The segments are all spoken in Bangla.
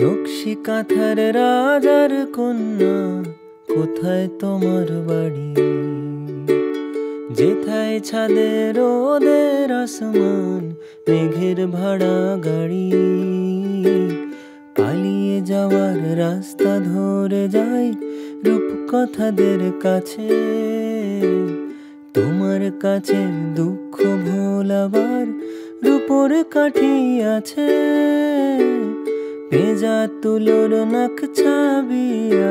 নকশি কাঁথার রাজার কন্যা, কোথায় তোমার বাড়ি? যেথায় ছাদে রোদের আসমান, মেঘের ভাড়া গাড়ি। পালিয়ে যাওয়ার রাস্তা ধরে যাই রূপকথাদের কাছে। তোমার কাছে দুঃখ ভোলাবার রূপোর কাঠি আছে। ভেজা তুলোর নাক ছাবি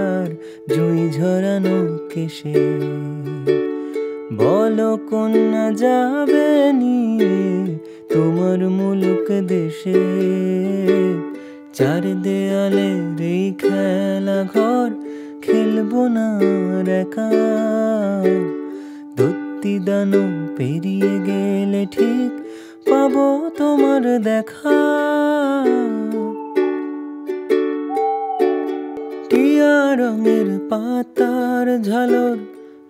আর জুই ঝরানো কেশে। বলো কন্যা যাবে নিয়ে তোমার মুলুক দেশে। চার দেয়ালে রে খেলা ঘর, খেলবো না একা। দত্তি দানো পেরিয়ে গেলে ঠিক পাবো তোমার দেখা। টিয়া রঙের পাতার ঝালর,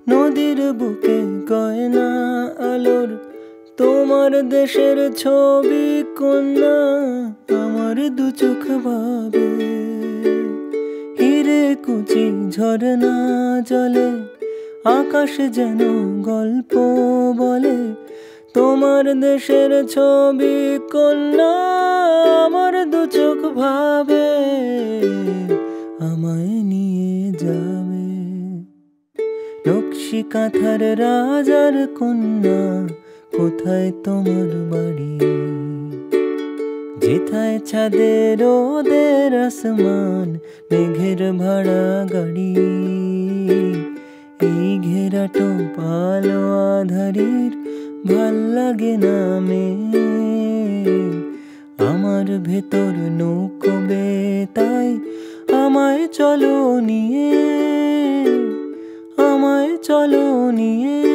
নদীর বুকে গয়না আলোর। তোমার দেশের ছবি কন্যা আমার দু চোখ ভাবে। হিরে কুচি ঝরনা জলে, আকাশ যেন গল্প বলে। তোমার দেশের ছবি কন্যা আমার দু চোখ ভাবে, আমায় নিয়ে যাবে। নকশি কাঁথার রাজার কন্যা, কোথায় তোমার বাড়ি? যেথায় ছাদে রোদের আসমান, মেঘের ভাড়া গাড়ি। এই ঘেরাটো পালো আধারির ভাল লাগে না মে। আমার ভেতর নৌকোবে তাই আমায় চলো নিয়ে, আমায় চলো নিয়ে।